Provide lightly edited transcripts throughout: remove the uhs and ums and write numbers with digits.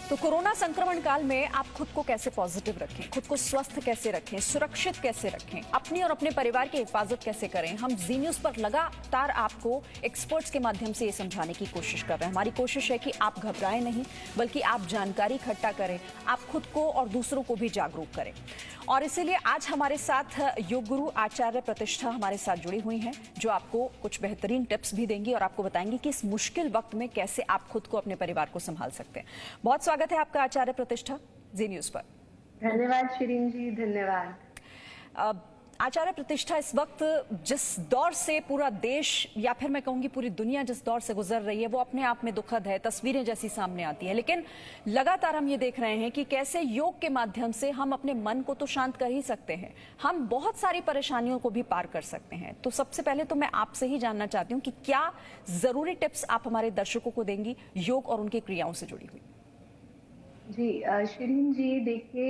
तो कोरोना संक्रमण काल में आप खुद को कैसे पॉजिटिव रखें, खुद को स्वस्थ कैसे रखें, सुरक्षित कैसे रखें, अपनी और अपने परिवार की हिफाजत कैसे करें, हम जी न्यूज पर लगातार आपको एक्सपर्ट्स के माध्यम से ये समझाने की कोशिश कर रहे हैं। हमारी कोशिश है कि आप घबराएं नहीं, बल्कि आप जानकारी इकट्ठा करें, आप खुद को और दूसरों को भी जागरूक करें। और इसीलिए आज हमारे साथ योग गुरु आचार्य प्रतिष्ठा हमारे साथ जुड़ी हुई हैं, जो आपको कुछ बेहतरीन टिप्स भी देंगी और आपको बताएंगी कि इस मुश्किल वक्त में कैसे आप खुद को, अपने परिवार को संभाल सकते हैं। बहुत स्वागत है आपका आचार्य प्रतिष्ठा जी न्यूज पर। धन्यवाद शिरीन जी, धन्यवाद। आचार्य प्रतिष्ठा, इस वक्त जिस दौर से पूरा देश या फिर मैं कहूंगी पूरी दुनिया जिस दौर से गुजर रही है वो अपने आप में दुखद है, तस्वीरें जैसी सामने आती हैं, लेकिन लगातार हम ये देख रहे हैं कि कैसे योग के माध्यम से हम अपने मन को तो शांत कर ही सकते हैं, हम बहुत सारी परेशानियों को भी पार कर सकते हैं। तो सबसे पहले तो मैं आपसे ही जानना चाहती हूँ कि क्या जरूरी टिप्स आप हमारे दर्शकों को देंगी योग और उनकी क्रियाओं से जुड़ी हुई। जी शिरीन जी, देखिए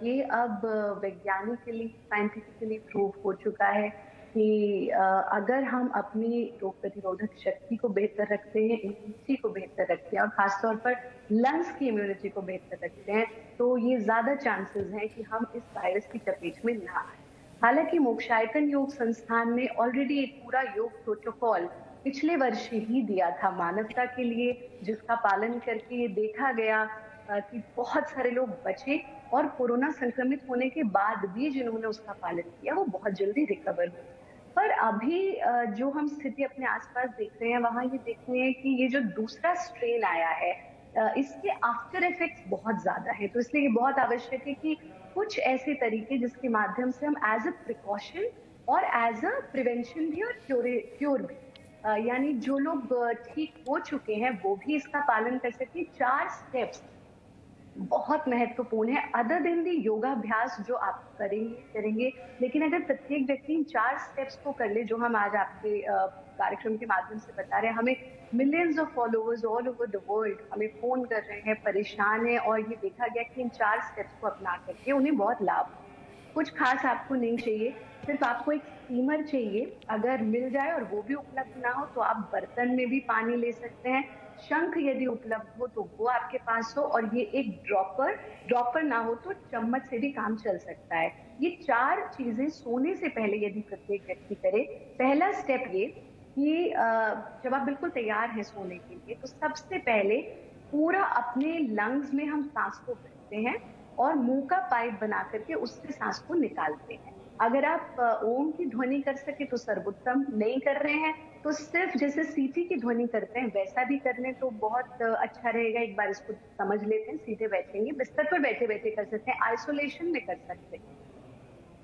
ये अब वैज्ञानिकली साइंटिफिकली प्रूव हो चुका है कि अगर हम अपनी रोग प्रतिरोधक शक्ति को बेहतर रखते हैं, इम्यूनिटी को बेहतर रखते हैं और खासतौर पर लंग्स की इम्यूनिटी को बेहतर रखते हैं, तो ये ज्यादा चांसेस हैं कि हम इस वायरस की चपेट में ना आए। हालांकि मोक्षायतन योग संस्थान ने ऑलरेडी एक पूरा योग प्रोटोकॉल पिछले वर्ष ही दिया था मानवता के लिए, जिसका पालन करके ये देखा गया कि बहुत सारे लोग बचे और कोरोना संक्रमित होने के बाद भी जिन्होंने उसका पालन किया वो बहुत जल्दी रिकवर हुए। पर अभी जो हम स्थिति अपने आसपास देख रहे हैं, वहां ये देख रहे हैं कि ये जो दूसरा स्ट्रेन आया है, इसके आफ्टर इफेक्ट्स बहुत ज्यादा है। तो इसलिए ये बहुत आवश्यक है कि कुछ ऐसे तरीके जिसके माध्यम से हम एज अ प्रिकॉशन और एज अ प्रिवेंशन भी और क्योर भी, यानी जो लोग ठीक हो चुके हैं वो भी इसका पालन कर सके। 4 स्टेप्स बहुत महत्वपूर्ण है, अदर देन दी योगाभ्यास जो आप करेंगे, लेकिन अगर प्रत्येक व्यक्ति इन 4 स्टेप्स को कर ले जो हम आज आपके कार्यक्रम के माध्यम से बता रहे हैं। हमें millions of followers all over the world हमें फोन कर रहे हैं, परेशान है, और ये देखा गया कि इन 4 स्टेप्स को अपना करके उन्हें बहुत लाभ। कुछ खास आपको नहीं चाहिए, सिर्फ आपको एक स्टीमर चाहिए, अगर मिल जाए और वो भी उपलब्ध ना हो तो आप बर्तन में भी पानी ले सकते हैं। शंख यदि उपलब्ध हो तो वो आपके पास हो, और ये एक ड्रॉपर ना हो तो चम्मच से भी काम चल सकता है। ये 4 चीजें सोने से पहले यदि प्रत्येक व्यक्ति करे। पहला स्टेप ये कि जब आप बिल्कुल तैयार हैं सोने के लिए, तो सबसे पहले पूरा अपने लंग्स में हम सांस को भरते हैं और मुंह का पाइप बना करके उससे सांस को निकालते हैं। अगर आप ओम की ध्वनि कर सके तो सर्वोत्तम, नहीं कर रहे हैं तो सिर्फ जैसे सीटी की ध्वनि करते हैं वैसा भी कर लें तो बहुत अच्छा रहेगा। एक बार इसको समझ लेते हैं। सीधे बैठेंगे, बिस्तर पर बैठे बैठे कर सकते हैं, आइसोलेशन में कर सकते हैं।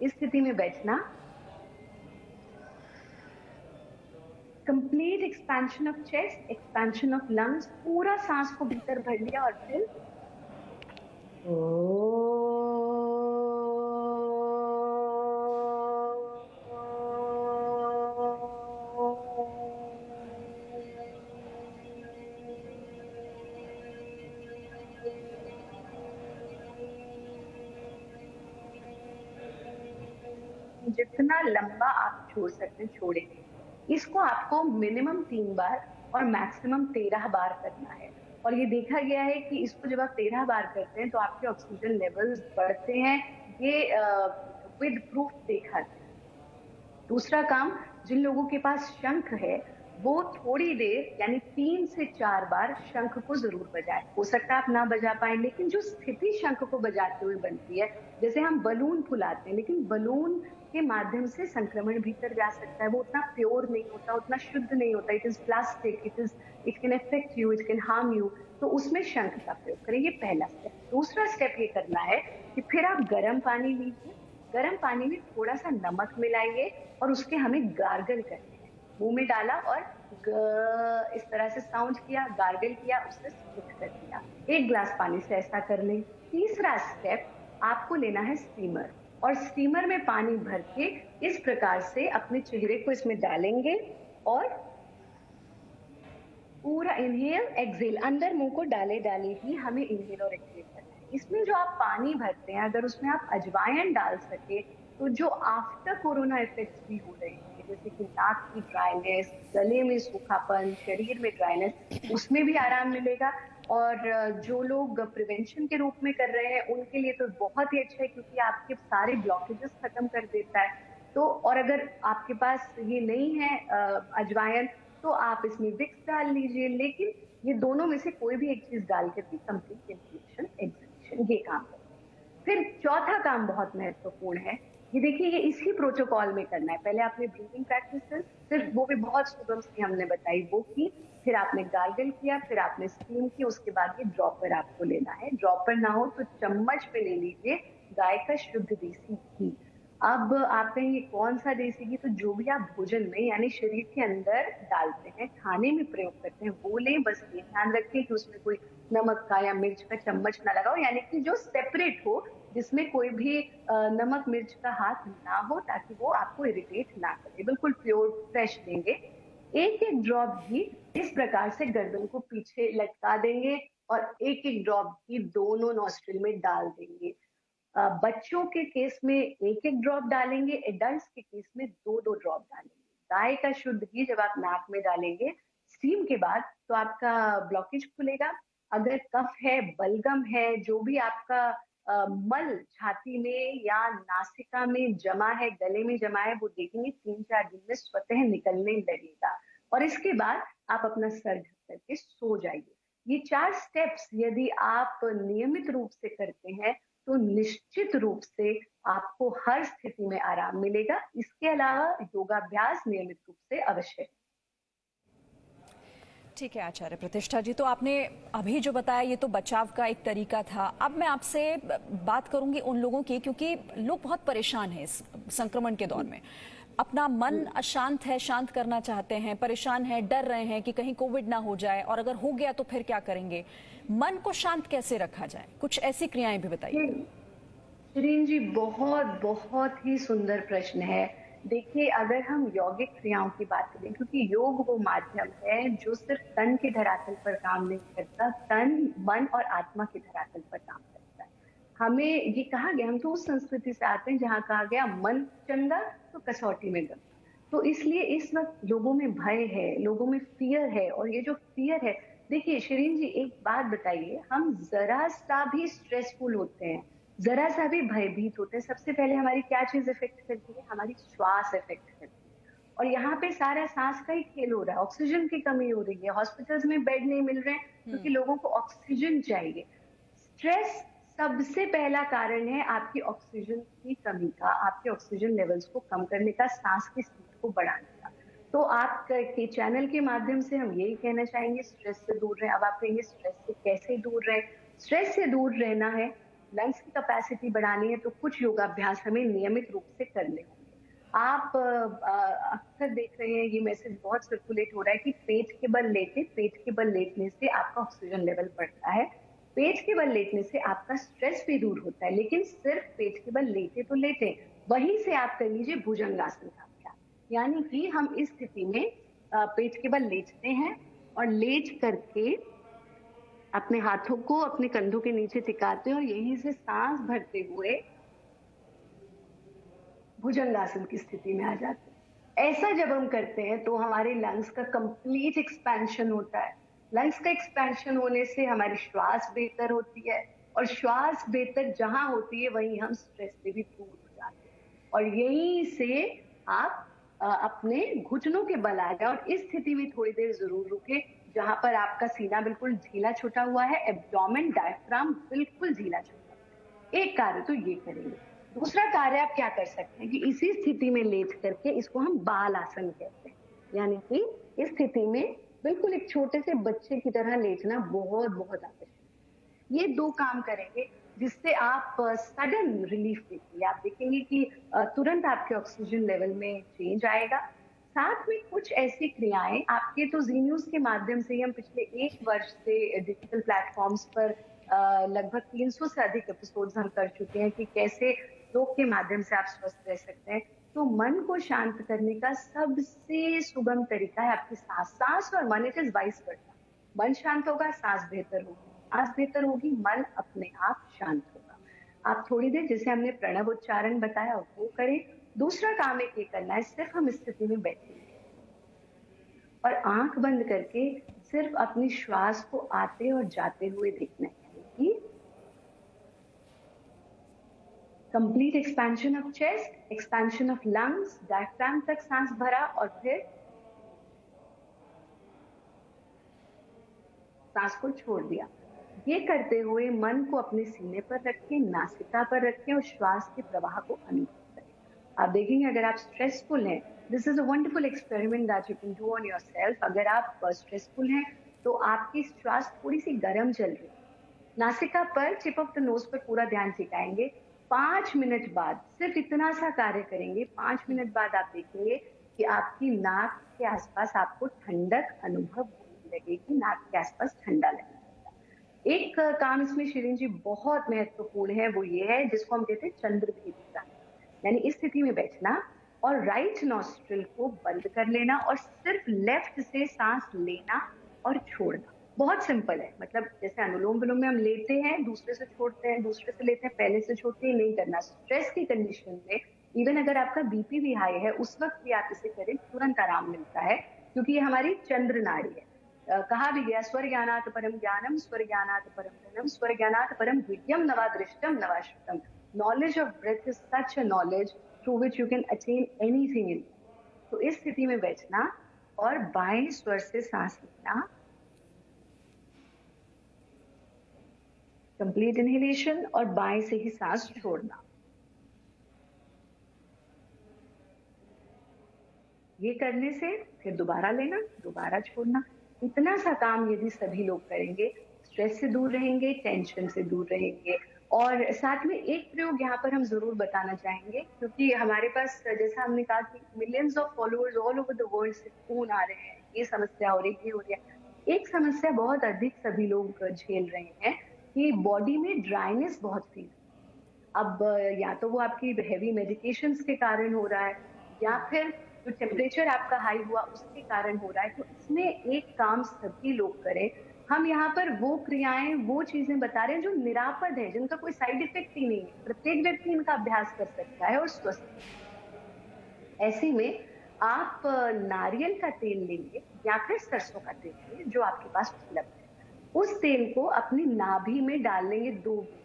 इस स्थिति में बैठना, complete expansion of chest, expansion of lungs, पूरा सांस को भीतर भर लिया और फिर जितना लंबा आप छोड़ सकते हैं छोड़ेंगे। इसको आपको मिनिमम 3 बार और मैक्सिमम 13 बार करना है। और ये देखा गया है कि इसको जब आप 13 बार करते हैं तो आपके ऑक्सीजन लेवल्स बढ़ते हैं। ये विद प्रूफ देखा गया। दूसरा काम, जिन लोगों के पास शंख है वो थोड़ी देर यानी 3 से 4 बार शंख को जरूर बजाएं। हो सकता है आप ना बजा पाए, लेकिन जो स्थिति शंख को बजाते हुए बनती है, जैसे हम बलून फुलाते हैं, लेकिन बलून के माध्यम से संक्रमण भीतर जा सकता है, वो उतना प्योर नहीं होता, उतना शुद्ध नहीं होता। It is plastic, it can affect you, it can harm you. तो उसमें शंख का प्रयोग करें। ये पहला स्टेप। दूसरा स्टेप ये करना है कि फिर आप गर्म पानी लीजिए, गर्म पानी में थोड़ा सा नमक मिलाइए और उसके हमें गार्गल करने हैं। मुंह में डाला और इस तरह से साउंड किया, गार्गल किया, उससे स्प्लिट कर दिया। 1 ग्लास पानी से ऐसा कर लें। तीसरा स्टेप, आपको लेना है स्टीमर, और स्टीमर में पानी भर के इस प्रकार से अपने चेहरे को इसमें डालेंगे और पूरा इनहेल एक्सहेल, अंदर मुंह को डाले डाले ही हमें इनहेल और एक्सहेल करना है। इसमें जो आप पानी भरते हैं, अगर उसमें आप अजवाइन डाल सके तो जो आफ्टर कोरोना इफेक्ट्स भी हो रहे हैं, जैसे कि नाक की ड्राइनेस, गले में सूखापन, शरीर में ड्राइनेस, उसमें भी आराम मिलेगा। और जो लोग प्रिवेंशन के रूप में कर रहे हैं उनके लिए तो बहुत ही अच्छा है, क्योंकि आपके सारे ब्लॉकेजेस खत्म कर देता है। तो और अगर आपके पास ये नहीं है अजवायन, तो आप इसमें विक्स डाल लीजिए, लेकिन ये दोनों में से कोई भी एक चीज डाल करके कंप्लीट इन्फ्लेमेशन एग्जीबिशन ये काम करें। फिर चौथा काम बहुत महत्वपूर्ण है, ये देखिए ये इसी प्रोटोकॉल में करना है। पहले आपने ब्रीदिंग प्रैक्टिसेस, सिर्फ वो भी बहुत सुगम सी हमने बताई वो की, फिर आपने गार्गल किया, फिर आपने स्टीम की, उसके बाद ये ड्रॉपर आपको लेना है। ड्रॉपर ना हो तो चम्मच पे ले लीजिए गाय का शुद्ध देसी घी। अब आप कहेंगे कौन सा देसी घी, तो जो भी आप भोजन में यानी शरीर के अंदर डालते हैं, खाने में प्रयोग करते हैं वो लें। बस ये ध्यान रखें कि उसमें कोई नमक का या मिर्च का चम्मच ना लगाओ, यानी कि जो सेपरेट हो, जिसमें कोई भी नमक मिर्च का हाथ ना हो, ताकि वो आपको इरिटेट ना करे। बिल्कुल प्योर फ्रेश लेंगे। एक एक ड्रॉप घी इस प्रकार से गर्दन को पीछे लटका देंगे और एक एक ड्रॉप घी दोनों नॉस्ट्रिल में डाल देंगे। बच्चों के केस में एक एक ड्रॉप डालेंगे, एडल्ट्स के केस में दो दो ड्रॉप डालेंगे। गाय का शुद्ध घी जब आप नाक में डालेंगे स्टीम के बाद, तो आपका ब्लॉकेज खुलेगा। अगर कफ है, बलगम है, जो भी आपका मल छाती में या नासिका में जमा है, गले में जमा है, वो देखेंगे 3-4 दिन में स्वतः निकलने लगेगा। और इसके बाद आप अपना सर ढक करके सो जाइए। ये 4 स्टेप्स यदि आप नियमित रूप से करते हैं तो निश्चित रूप से आपको हर स्थिति में आराम मिलेगा। इसके अलावा योगाभ्यास नियमित रूप से अवश्य है। ठीक है आचार्य प्रतिष्ठा जी, तो आपने अभी जो बताया ये तो बचाव का एक तरीका था। अब मैं आपसे बात करूंगी उन लोगों की, क्योंकि लोग बहुत परेशान हैं इस संक्रमण के दौर में। अपना मन अशांत है, शांत करना चाहते हैं, परेशान है, डर रहे हैं कि कहीं कोविड ना हो जाए, और अगर हो गया तो फिर क्या करेंगे। मन को शांत कैसे रखा जाए, कुछ ऐसी क्रियाएं भी बताइए। शिरीन जी, बहुत बहुत ही सुंदर प्रश्न है। देखिए, अगर हम यौगिक क्रियाओं की बात करें, क्योंकि योग वो माध्यम है जो सिर्फ तन के धरातल पर काम नहीं करता, तन, मन और आत्मा के धरातल पर काम करता है। हमें ये कहा गया, हम तो उस संस्कृति से आते हैं जहाँ कहा गया मन चंगा तो कसौटी में गंगा। तो इसलिए इस वक्त लोगों में भय है, लोगों में फियर है, और ये जो फियर है, देखिए शिरीन जी एक बात बताइए, हम जरा सा भी स्ट्रेसफुल होते हैं, जरा सा भी भयभीत होते हैं, सबसे पहले हमारी क्या चीज इफेक्ट करती है, हमारी श्वास इफेक्ट करती है। और यहाँ पे सारा सांस का ही खेल हो रहा है, ऑक्सीजन की कमी हो रही है, हॉस्पिटल्स में बेड नहीं मिल रहे हैं क्योंकि लोगों को ऑक्सीजन चाहिए। स्ट्रेस सबसे पहला कारण है आपकी ऑक्सीजन की कमी का, आपके ऑक्सीजन लेवल्स को कम करने का, सांस की स्पीड को बढ़ाने का। तो आप के चैनल के माध्यम से हम यही कहना चाहेंगे, स्ट्रेस से दूर रहें। अब आप कहेंगे स्ट्रेस से कैसे दूर रहें। स्ट्रेस से दूर रहना है, लंग्स की कैपेसिटी बढ़ानी है, तो कुछ योगाभ्यास हमें नियमित रूप से करने होंगे। आप अक्सर देख रहे हैं, ये मैसेज बहुत सर्कुलेट हो रहा है कि पेट के बल लेटे, पेट के बल लेटने से आपका ऑक्सीजन लेवल बढ़ता है, पेट के बल लेटने से आपका स्ट्रेस भी दूर होता है। लेकिन सिर्फ पेट के बल लेटे तो लेटे, वहीं से आप कर लीजिए भुजंगासन का अभ्यास, यानी कि हम इस स्थिति में पेट के बल लेटते हैं और लेट करके अपने हाथों को अपने कंधों के नीचे टिकाते हैं और यहीं से सांस भरते हुए भुजंगासन की स्थिति में आ जाते हैं। ऐसा जब हम करते हैं तो हमारे लंग्स का कंप्लीट एक्सपेंशन होता है। लंग्स का एक्सपेंशन होने से हमारी श्वास बेहतर होती है, और श्वास बेहतर जहां होती है वहीं हम स्ट्रेस से भी दूर हो जाते हैं। और यहीं से आप अपने घुटनों के बल आ जाए, और इस स्थिति में थोड़ी देर जरूर रुके, जहां पर आपका सीना बिल्कुल ढीला छूटा हुआ है, एब्डोमेन डायफ्राम बिल्कुल ढीला छूटा। एक कार्य तो ये करेंगे। दूसरा कार्य आप क्या कर सकते हैं कि इसी स्थिति में लेट करके, इसको हम बाल आसन कहते हैं, यानी कि इस स्थिति में बिल्कुल एक छोटे से बच्चे की तरह लेटना बहुत बहुत आवश्यक है। ये 2 काम करेंगे जिससे आप सडन रिलीफ देखेंगे। आप देखेंगे कि तुरंत आपके ऑक्सीजन लेवल में चेंज आएगा। साथ में कुछ ऐसी क्रियाएं आपके, तो जी न्यूज के माध्यम से ही हम पिछले 1 वर्ष से डिजिटल प्लेटफॉर्म्स पर लगभग 300 से अधिक एपिसोड्स हम कर चुके हैं कि कैसे योग के माध्यम से आप स्वस्थ रह सकते हैं। तो मन को शांत करने का सबसे सुगम तरीका है आपकी सांस। सांस और मन, इट इज वाइस वर्सा। मन शांत होगा, सांस बेहतर होगी, सांस बेहतर होगी, मन अपने आप शांत होगा। आप थोड़ी देर, जैसे हमने प्रणव उच्चारण बताया, वो करें। दूसरा काम एक ये करना है, सिर्फ हम इस स्थिति में बैठेंगे और आंख बंद करके सिर्फ अपनी श्वास को आते और जाते हुए देखना है, यानी कि complete expansion of chest, expansion of lungs, diaphragm तक सांस भरा और फिर सांस को छोड़ दिया। ये करते हुए मन को अपने सीने पर रखें, नासिका पर रखें और श्वास के प्रवाह को अनुभव करें। आप देखेंगे अगर आप स्ट्रेसफुल हैं, this is a wonderful experiment that you can do on yourself. अगर आप स्ट्रेसफुल हैं तो आपकी श्वास थोड़ी सी गर्म चल रही है, नासिका पर, टिप ऑफ द नोज पर पूरा ध्यान टिकाएंगे। 5 मिनट बाद सिर्फ इतना सा कार्य करेंगे, 5 मिनट बाद आप देखेंगे कि आपकी नाक के आसपास आपको ठंडक अनुभव होने लगेगी, नाक के आसपास ठंडा लगेगा। एक काम इसमें शिरीन जी बहुत महत्वपूर्ण है, वो ये है जिसको हम कहते हैं चंद्रभेदी प्राणायाम। यानी इस स्थिति में बैठना और राइट नॉस्ट्रिल को बंद कर लेना और सिर्फ लेफ्ट से सांस लेना और छोड़ना। बहुत सिंपल है, मतलब जैसे अनुलोम विलोम में हम लेते हैं, दूसरे से छोड़ते हैं, दूसरे से लेते हैं, पहले से छोड़ते हैं, नहीं करना। स्ट्रेस की कंडीशन में इवन अगर आपका बीपी भी हाई है, उस वक्त भी आप इसे करें, तुरंत आराम मिलता है, क्योंकि ये हमारी चंद्र नाड़ी है। कहा भी गया, स्वर ज्ञानात परम ज्ञानम, स्वर ज्ञानात परम धनम, स्वर ज्ञानात परम विद्यम, नवा दृष्टम नवा श्रुतम। Knowledge of breath is such a knowledge through which you can attain anything in. तो इस स्थिति में बैठना और बाएं स्वर से सांस लेना, कंप्लीट इनहेलेशन, और बाएं से ही सांस छोड़ना। ये करने से फिर दोबारा लेना, दोबारा छोड़ना। इतना सा काम यदि सभी लोग करेंगे, स्ट्रेस से दूर रहेंगे, टेंशन से दूर रहेंगे। और साथ में एक प्रयोग यहाँ पर हम जरूर बताना चाहेंगे, क्योंकि हमारे पास जैसा हमने कहा कि millions of followers all over the world से फोन आ रहे हैं, ये समस्या हो रही है, ये हो रही है। एक समस्या बहुत अधिक सभी लोग झेल रहे हैं कि बॉडी में ड्राइनेस बहुत फील। अब या तो वो आपकी हैवी मेडिकेशंस के कारण हो रहा है, या फिर जो टेम्परेचर आपका हाई हुआ उसके कारण हो रहा है। तो इसमें एक काम सभी लोग करें। हम यहाँ पर वो क्रियाएं, वो चीजें बता रहे हैं जो निरापद है, जिनका कोई साइड इफेक्ट ही नहीं है। प्रत्येक व्यक्ति इनका अभ्यास कर सकता है और स्वस्थ। ऐसे में आप नारियल का तेल लेंगे या फिर सरसों का तेल लेंगे जो आपके पास उपलब्ध है। उस तेल को अपनी नाभि में डाल लेंगे 2 बूंद,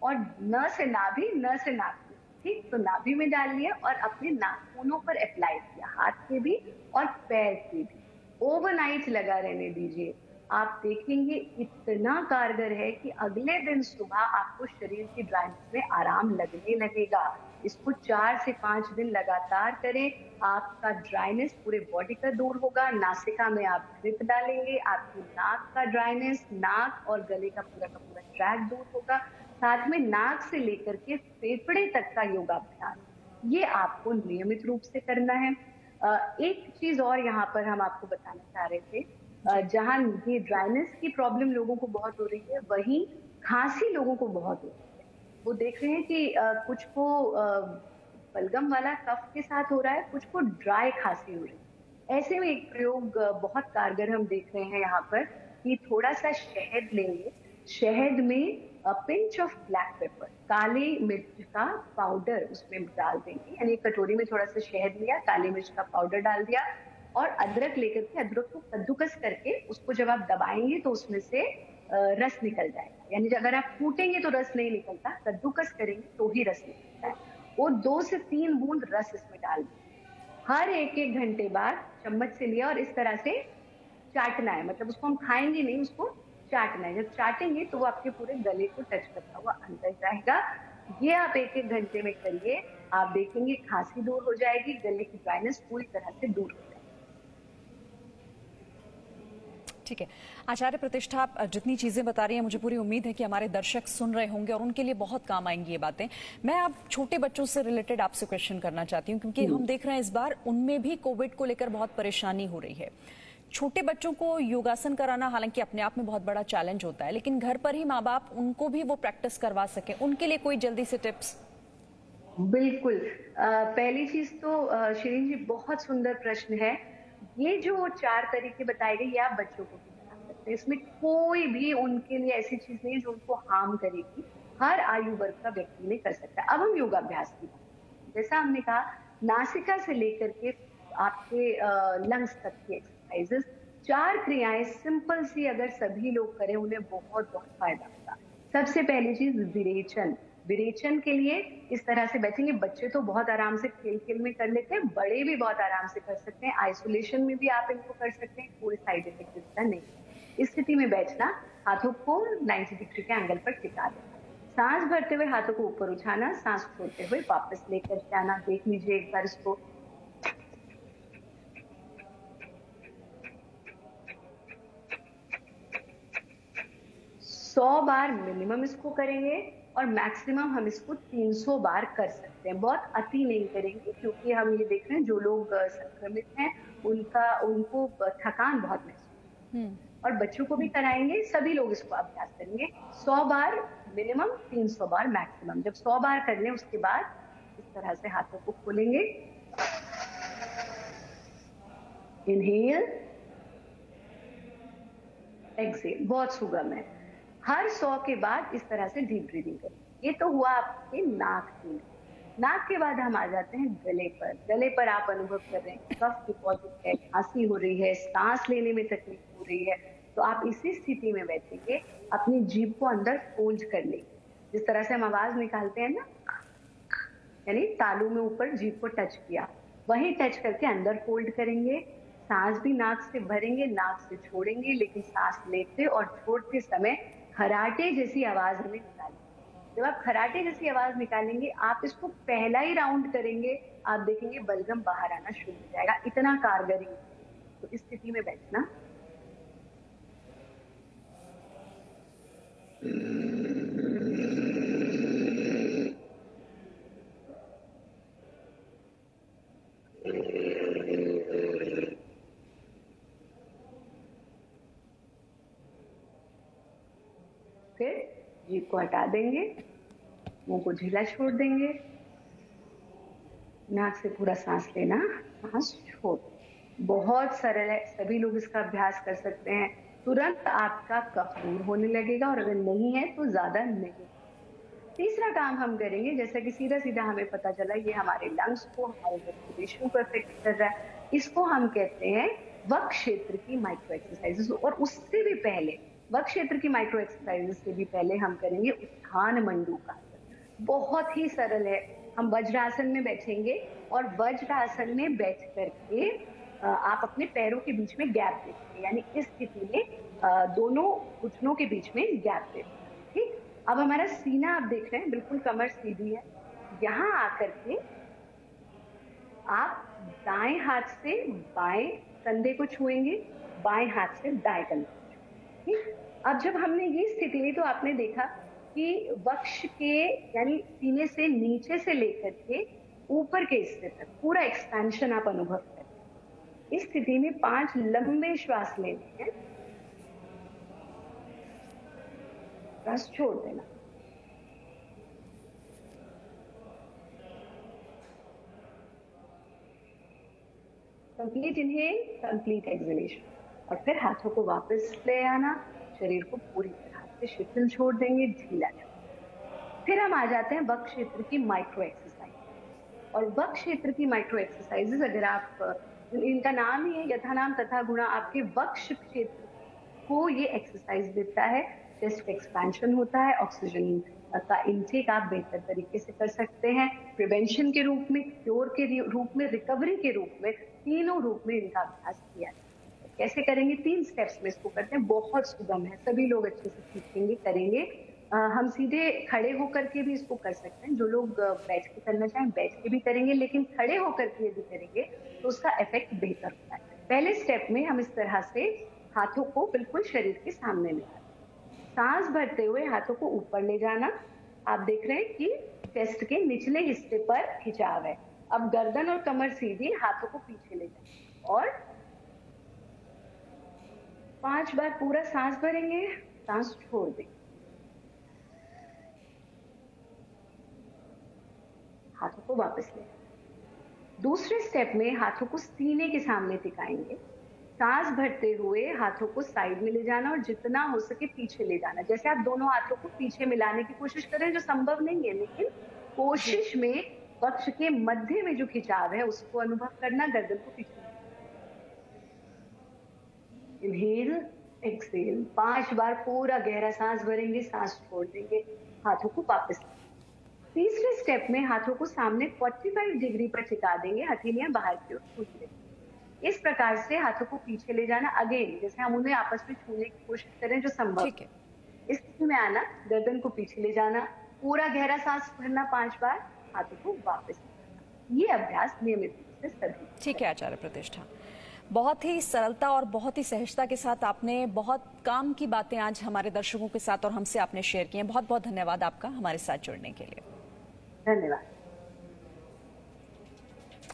और न से नाभि न से नाक, ठीक? तो नाभि में डाल लिया और अपने नाखूनों पर अप्लाई किया, हाथ के भी और पैर के भी। ओवरनाइट लगा रहने दीजिए। आप देखेंगे इतना कारगर है कि अगले दिन सुबह आपको शरीर की ड्राइनेस में आराम लगने लगेगा। इसको 4 से 5 दिन लगातार करें, आपका ड्राइनेस पूरे बॉडी का दूर होगा। नासिका में आप ग्रिप डालेंगे, आपकी नाक का ड्राइनेस, नाक और गले का पूरा ट्रैक दूर होगा। साथ में नाक से लेकर के फेफड़े तक का योगाभ्यास, ये आपको नियमित रूप से करना है। एक चीज और यहाँ पर हम आपको बताना चाह रहे थे, जहाँ ये ड्राइनेस की प्रॉब्लम लोगों को बहुत हो रही है, वहीं खांसी लोगों को बहुत हो रही है। वो देख रहे हैं कि कुछ को बलगम वाला कफ के साथ हो रहा है, कुछ को ड्राई खांसी हो रही है। ऐसे में एक प्रयोग बहुत कारगर हम देख रहे हैं यहाँ पर, कि थोड़ा सा शहद लेंगे, शहद में पिंच ऑफ ब्लैक पेपर, काली मिर्च का पाउडर उसमें डाल देंगे। यानी कटोरी में थोड़ा सा शहद लिया, काली मिर्च का पाउडर डाल दिया, और अदरक लेकर के अदरक को कद्दूकस करके उसको जब आप दबाएंगे तो उसमें से रस निकल जाएगा। यानी अगर आप कूटेंगे तो रस नहीं निकलता, कद्दूकस करेंगे तो ही रस निकलता है। वो 2 से 3 बूंद रस इसमें डाल दें। हर 1-1 घंटे बाद चम्मच से लिया और इस तरह से चाटना है, मतलब उसको हम खाएंगे नहीं, उसको चाटना है। जब चाटेंगे तो वो आपके पूरे गले को टच करता हुआ अंदर जाएगा। ये आप 1-1 घंटे में करिए, आप देखेंगे खांसी दूर हो जाएगी, गले की ड्राइनेस पूरी तरह से दूर हो जाएगी। ठीक है आचार्य प्रतिष्ठा, आप जितनी चीजें बता रही हैं मुझे पूरी उम्मीद है कि हमारे दर्शक सुन रहे होंगे और उनके लिए बहुत काम आएंगी ये बातें। मैं अब छोटे बच्चों से रिलेटेड आपसे क्वेश्चन करना चाहती हूँ, क्योंकि हम देख रहे हैं इस बार उनमें भी कोविड को लेकर बहुत परेशानी हो रही है। छोटे बच्चों को योगासन कराना हालांकि अपने आप में बहुत बड़ा चैलेंज होता है, लेकिन घर पर ही माँ बाप उनको भी वो प्रैक्टिस करवा सके, उनके लिए कोई जल्दी से टिप्स? बिल्कुल। पहली चीज तो शिरीन जी बहुत सुंदर प्रश्न है। ये जो 4 तरीके बताए गए, ये आप बच्चों को भी बता सकते हैं। इसमें कोई भी उनके लिए ऐसी चीज नहीं है जो उनको हार्म करेगी। हर आयु वर्ग का व्यक्ति ने कर सकता है। अब हम योगाभ्यास की बात करें, जैसा हमने कहा, नासिका से लेकर के आपके लंग्स तक की एक्सरसाइजेस 4 क्रियाएं सिंपल सी अगर सभी लोग करें उन्हें बहुत बहुत फायदा होगा। सबसे पहली चीज विरेचन। विरेचन के लिए इस तरह से बैठेंगे। बच्चे तो बहुत आराम से खेल खेल में कर लेते हैं, बड़े भी बहुत आराम से कर सकते हैं। आइसोलेशन में भी आप इनको कर सकते हैं, कोई साइड इफेक्ट इसका नहीं। इस स्थिति में बैठना, हाथों को 90 डिग्री के एंगल पर टिका देना, सांस भरते हुए हाथों को ऊपर उठाना, सांस छोड़ते हुए वापस लेकर के आना। देख लीजिए एक बार इसको। 100 बार मिनिमम इसको करेंगे और मैक्सिमम हम इसको 300 बार कर सकते हैं। बहुत अति नहीं करेंगे क्योंकि हम ये देख रहे हैं जो लोग संक्रमित हैं उनको थकान बहुत महसूस, और बच्चों को भी कराएंगे, सभी लोग इसको अभ्यास करेंगे। 100 बार मिनिमम, 300 बार मैक्सिमम। जब 100 बार कर लें उसके बाद इस तरह से हाथों को खोलेंगे, इनहेल, एक्सेल। बहुत सुगम है। हर 100 के बाद इस तरह से डीप ब्रीदिंग करें। ये तो हुआ आपके नाक के। नाक के बाद हम आ जाते हैं गले पर। गले पर आप अनुभव कर रहे हैं कफ डिपॉजिट है, खांसी हो रही है, सांस लेने में तकलीफ हो रही है, तो आप इसी स्थिति में बैठेंगे, अपनी जीभ को अंदर फोल्ड कर लेंगे। जिस तरह से हम आवाज निकालते हैं ना, यानी तालू में ऊपर जीभ को टच किया, वही टच करके अंदर फोल्ड करेंगे। सांस भी नाक से भरेंगे, नाक से छोड़ेंगे, लेकिन सांस लेते और छोड़ते समय खराटे जैसी आवाज हमें निकालेंगे। जब आप खराटे जैसी आवाज निकालेंगे, आप इसको पहला ही राउंड करेंगे, आप देखेंगे बलगम बाहर आना शुरू हो जाएगा। इतना कारगर है। तो इस स्थिति में बैठना, फिर जीभ को हटा देंगे, मुंह को ढीला छोड़ देंगे, नाक से पूरा सांस लेना, सांस छोड़। बहुत सरल है, सभी लोग इसका अभ्यास कर सकते हैं। तुरंत आपका कफ दूर होने लगेगा, और अगर नहीं है तो ज्यादा नहीं। तीसरा काम हम करेंगे, जैसा कि सीधा सीधा हमें पता चला ये हमारे लंग्स को, हमारे रेस्पिरेशन को अफेक्ट कर रहा है, इसको हम कहते हैं वक्ष क्षेत्र की माइक्रो एक्सरसाइजेस। और उससे भी पहले, वक्ष क्षेत्र की माइक्रो एक्सरसाइजेस से भी पहले हम करेंगे उत्थान मंडूकासन। बहुत ही सरल है। हम वज्रासन में बैठेंगे और वज्रासन में बैठ करके आप अपने पैरों के बीच में गैप देंगे, यानी इस स्थिति में दोनों घुटनों के बीच में गैप देंगे। ठीक, अब हमारा सीना आप देख रहे हैं, बिल्कुल कमर सीधी है। यहां आकर के आप दाएं हाथ से बाएं कंधे को छुएंगे, बाएं हाथ से दाएं कंधे को। ठीक, अब जब हमने ये स्थिति ली तो आपने देखा कि वक्ष के यानी सीने से नीचे से लेकर के ऊपर के हिस्से तक पूरा एक्सपेंशन आप अनुभव करें। इस स्थिति में 5 लंबे श्वास लेने हैं, श्वास छोड़ देना। कंप्लीट इनहेल, कंप्लीट एक्सहेलेशन, और फिर हाथों को वापस ले आना, शरीर को पूरी तरह से शिथिल छोड़ देंगे, ढीला छोड़। फिर हम आ जाते हैं वक्ष क्षेत्र की माइक्रो एक्सरसाइज। और वक्ष क्षेत्र की माइक्रो एक्सरसाइजेस, अगर आप, इनका नाम ही है यथा नाम तथा गुणा, आपके वक्ष क्षेत्र को ये एक्सरसाइज देता है। चेस्ट एक्सपेंशन होता है, ऑक्सीजन का इनटेक आप बेहतर तरीके से कर सकते हैं। प्रिवेंशन के रूप में, क्योर के रूप में, रिकवरी के रूप में, तीनों रूप में इनका अभ्यास किया जाता है। कैसे करेंगे? 3 स्टेप्स में इसको करते हैं। बहुत सुगम है, सभी लोग अच्छे से सीखेंगे, करेंगे। हम सीधे खड़े होकर के भी इसको कर सकते हैं। जो लोग बैठ के करना चाहें बैठ के भी करेंगे, लेकिन खड़े होकर के यदि करेंगे तो उसका इफेक्ट बेहतर होता है। पहले स्टेप में हम इस तरह से हाथों को बिल्कुल शरीर के सामने ले आते हैं। सांस भरते हुए हाथों को ऊपर ले जाना। आप देख रहे हैं कि चेस्ट के निचले हिस्से पर खिंचाव है। अब गर्दन और कमर सीधी, हाथों को पीछे ले जाए और 5 बार पूरा सांस भरेंगे, सांस छोड़ देंगे, हाथों को वापस ले। दूसरे स्टेप में हाथों को सीने के सामने टिकाएंगे। सांस भरते हुए हाथों को साइड में ले जाना और जितना हो सके पीछे ले जाना। जैसे आप दोनों हाथों को पीछे मिलाने की कोशिश करें, जो संभव नहीं है, लेकिन कोशिश में वक्ष के मध्य में जो खिंचाव है उसको अनुभव करना, गर्दन को पीछे। इनहेल, एक्सहेल 5 बार पूरा गहरा सांस भरेंगे, सांस छोड़ देंगे, हाथों को वापस। तीसरे स्टेप में हाथों को सामने 45 डिग्री पर टिका देंगे, हथेलियां बाहर की ओर खींच देंगे। इस प्रकार से हाथों को पीछे ले जाना, अगेन जैसे हम उन्हें आपस में छूने की कोशिश करें जो संभव ठीक है। इस स्थिति में आना, गर्दन को पीछे ले जाना, पूरा गहरा सांस भरना 5 बार, हाथों को वापस। ये अभ्यास नियमित रूप से सभी। ठीक है आचार्य प्रतिष्ठा, बहुत ही सरलता और बहुत ही सहजता के साथ आपने बहुत काम की बातें आज हमारे दर्शकों के साथ और हमसे आपने शेयर की हैं। बहुत बहुत धन्यवाद आपका हमारे साथ जुड़ने के लिए। धन्यवाद।